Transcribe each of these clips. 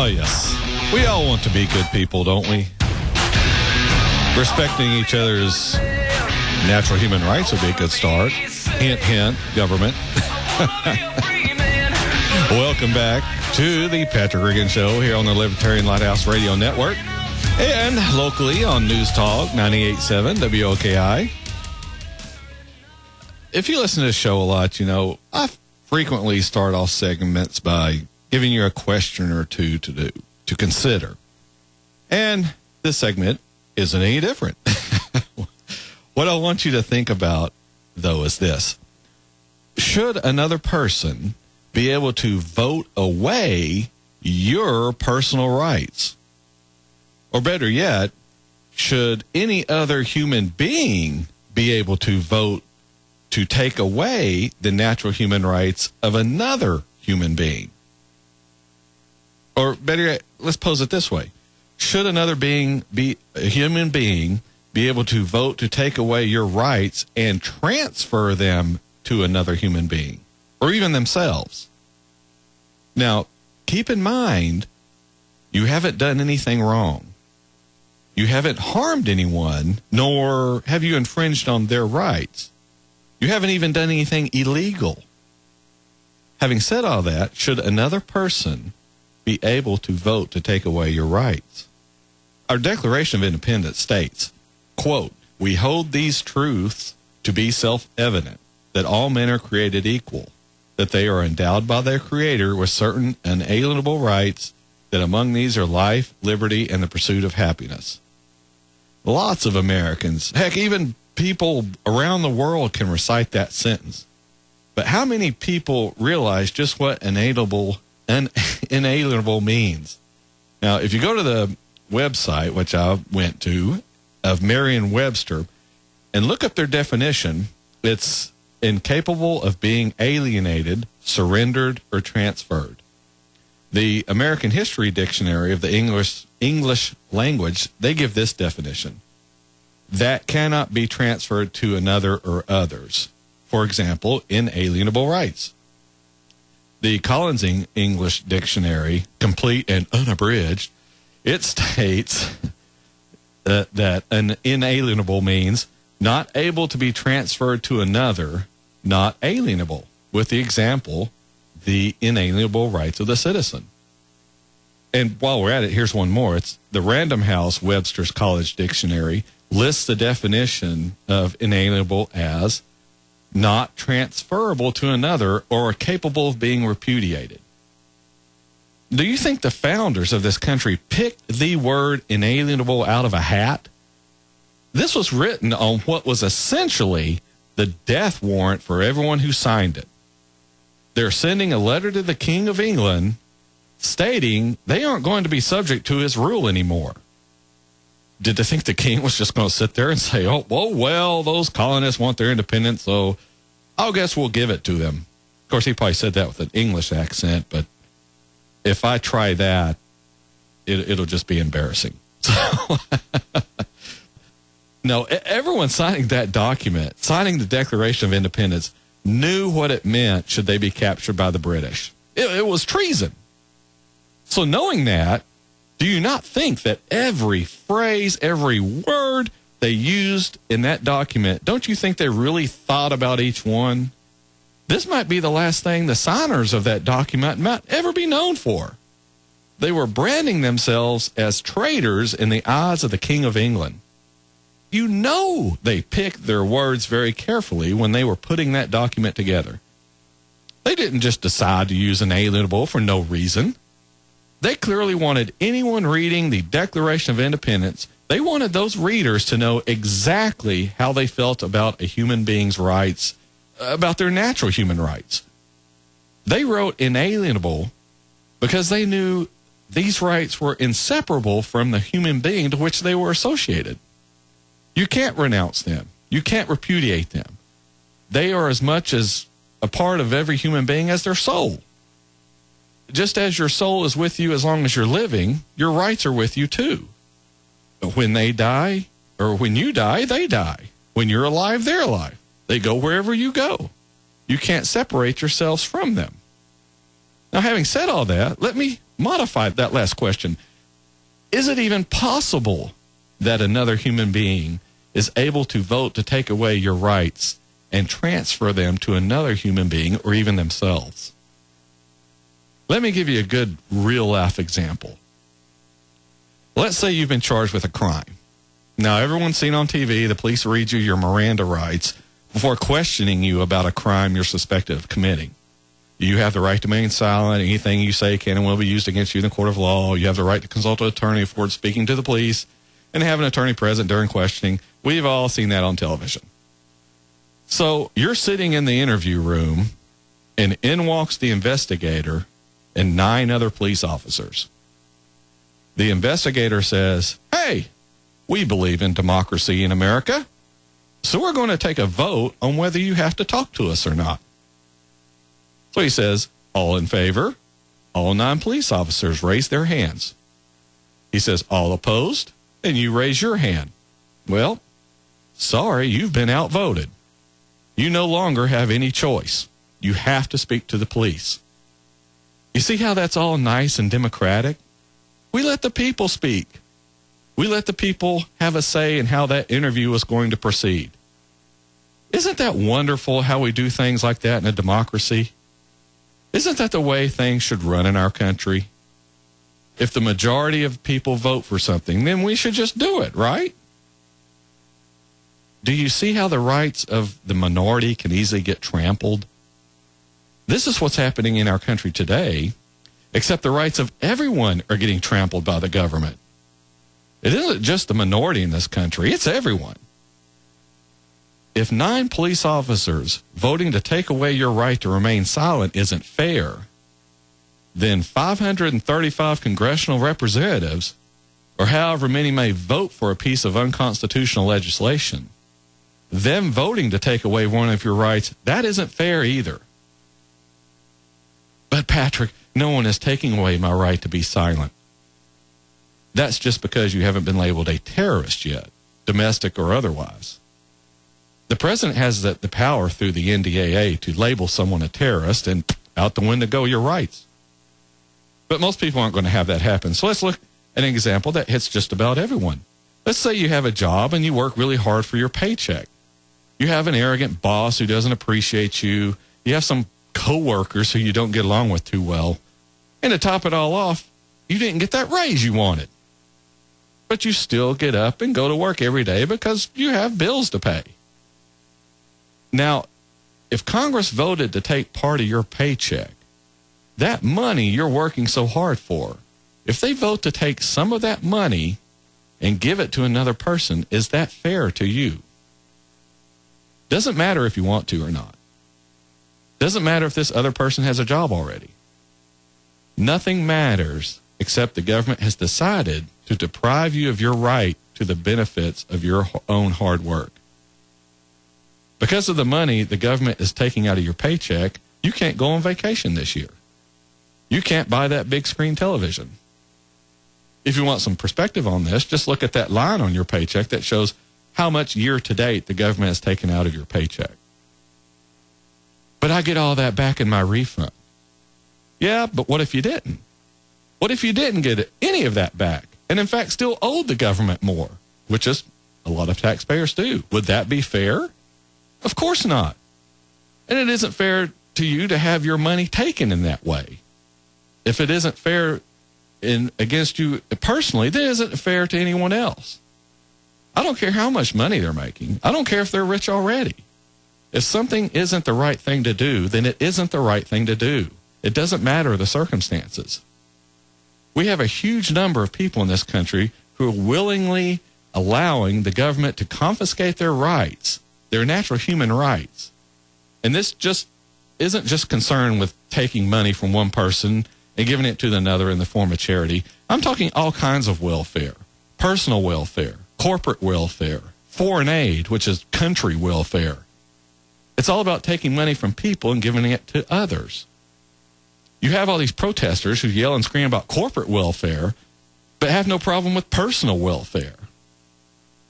Oh, yes. We all want to be good people, don't we? Respecting each other's natural human rights would be a good start. Hint, hint, government. Welcome back to the Patrick Regan Show here on the Libertarian Lighthouse Radio Network and locally on News Talk 98.7 WOKI. If you listen to this show a lot, you know, I frequently start off segments by giving you a question or two to consider. And this segment isn't any different. What I want you to think about, though, is this. Should another person be able to vote away your personal rights? Or better yet, should any other human being be able to vote to take away the natural human rights of another human being? Or better yet, let's pose it this way. Should another human being be able to vote to take away your rights and transfer them to another human being, or even themselves? Now, keep in mind, you haven't done anything wrong. You haven't harmed anyone, nor have you infringed on their rights. You haven't even done anything illegal. Having said all that, should another person be able to vote to take away your rights? Our Declaration of Independence states, quote, "We hold these truths to be self-evident, that all men are created equal, that they are endowed by their Creator with certain unalienable rights, that among these are life, liberty, and the pursuit of happiness." Lots of Americans, heck, even people around the world can recite that sentence. But how many people realize just what inalienable means? Now, if you go to the website, which I went to, of Merriam-Webster, and look up their definition, it's incapable of being alienated, surrendered, or transferred. The American History Dictionary of the English language, they give this definition: that cannot be transferred to another or others. For example, inalienable rights. The Collins English Dictionary, complete and unabridged, it states that an inalienable means not able to be transferred to another, not alienable, with the example, the inalienable rights of the citizen. And while we're at it, here's one more. It's the Random House Webster's College Dictionary lists the definition of inalienable as not transferable to another or capable of being repudiated. Do you think the founders of this country picked the word inalienable out of a hat? This was written on what was essentially the death warrant for everyone who signed it. They're sending a letter to the King of England stating they aren't going to be subject to his rule anymore. Did they think the king was just going to sit there and say, oh, well, those colonists want their independence, so I guess we'll give it to them? Of course, he probably said that with an English accent, but if I try that, it'll just be embarrassing. So, no, everyone signing that document, signing the Declaration of Independence, knew what it meant should they be captured by the British. It was treason. So knowing that, do you not think that every phrase, every word they used in that document, don't you think they really thought about each one? This might be the last thing the signers of that document might ever be known for. They were branding themselves as traitors in the eyes of the King of England. You know they picked their words very carefully when they were putting that document together. They didn't just decide to use inalienable for no reason. They clearly wanted anyone reading the Declaration of Independence, they wanted those readers to know exactly how they felt about a human being's rights, about their natural human rights. They wrote inalienable because they knew these rights were inseparable from the human being to which they were associated. You can't renounce them. You can't repudiate them. They are as much as a part of every human being as their soul. Just as your soul is with you as long as you're living, your rights are with you too. When they die, or when you die, they die. When you're alive, they're alive. They go wherever you go. You can't separate yourselves from them. Now, having said all that, let me modify that last question. Is it even possible that another human being is able to vote to take away your rights and transfer them to another human being or even themselves? Let me give you a good real-life example. Let's say you've been charged with a crime. Now, everyone's seen on TV, the police read you your Miranda rights before questioning you about a crime you're suspected of committing. You have the right to remain silent. Anything you say can and will be used against you in the court of law. You have the right to consult an attorney before speaking to the police and have an attorney present during questioning. We've all seen that on television. So you're sitting in the interview room, and in walks the investigator and 9 other police officers. The investigator says, "Hey, we believe in democracy in America, so we're going to take a vote on whether you have to talk to us or not." So he says, "All in favor?" All 9 police officers raise their hands. He says, "All opposed?" And you raise your hand. Well, sorry, you've been outvoted. You no longer have any choice. You have to speak to the police. You see how that's all nice and democratic? We let the people speak. We let the people have a say in how that interview is going to proceed. Isn't that wonderful how we do things like that in a democracy? Isn't that the way things should run in our country? If the majority of people vote for something, then we should just do it, right? Do you see how the rights of the minority can easily get trampled? This is what's happening in our country today, except the rights of everyone are getting trampled by the government. It isn't just the minority in this country, it's everyone. If 9 police officers voting to take away your right to remain silent isn't fair, then 535 congressional representatives, or however many may vote for a piece of unconstitutional legislation, them voting to take away one of your rights, that isn't fair either. But Patrick, no one is taking away my right to be silent. That's just because you haven't been labeled a terrorist yet, domestic or otherwise. The president has the power through the NDAA to label someone a terrorist, and out the window go your rights. But most people aren't going to have that happen. So let's look at an example that hits just about everyone. Let's say you have a job and you work really hard for your paycheck. You have an arrogant boss who doesn't appreciate you. You have some coworkers who you don't get along with too well. And to top it all off, you didn't get that raise you wanted. But you still get up and go to work every day because you have bills to pay. Now, if Congress voted to take part of your paycheck, that money you're working so hard for, if they vote to take some of that money and give it to another person, is that fair to you? Doesn't matter if you want to or not. Doesn't matter if this other person has a job already. Nothing matters except the government has decided to deprive you of your right to the benefits of your own hard work. Because of the money the government is taking out of your paycheck, you can't go on vacation this year. You can't buy that big screen television. If you want some perspective on this, just look at that line on your paycheck that shows how much year to date the government has taken out of your paycheck. But I get all that back in my refund. Yeah, but what if you didn't? What if you didn't get any of that back and in fact still owed the government more, which is a lot of taxpayers do? Would that be fair? Of course not. And it isn't fair to you to have your money taken in that way. If it isn't fair against you personally, then it isn't fair to anyone else. I don't care how much money they're making. I don't care if they're rich already. If something isn't the right thing to do, then it isn't the right thing to do. It doesn't matter the circumstances. We have a huge number of people in this country who are willingly allowing the government to confiscate their rights, their natural human rights. And this just isn't just concerned with taking money from one person and giving it to another in the form of charity. I'm talking all kinds of welfare, personal welfare, corporate welfare, foreign aid, which is country welfare. It's all about taking money from people and giving it to others. You have all these protesters who yell and scream about corporate welfare, but have no problem with personal welfare.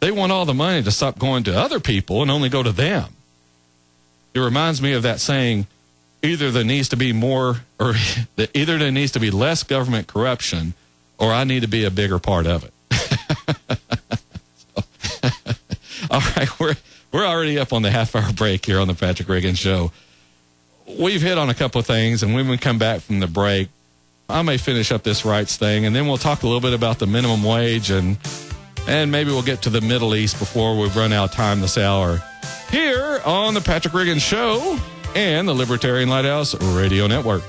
They want all the money to stop going to other people and only go to them. It reminds me of that saying, either there needs to be more, or either there needs to be less government corruption, or I need to be a bigger part of it. All right, we're already up on the half-hour break here on the Patrick Reagan Show. We've hit on a couple of things, and when we come back from the break, I may finish up this rights thing, and then we'll talk a little bit about the minimum wage, and maybe we'll get to the Middle East before we run out of time this hour. Here on the Patrick Reagan Show and the Libertarian Lighthouse Radio Network.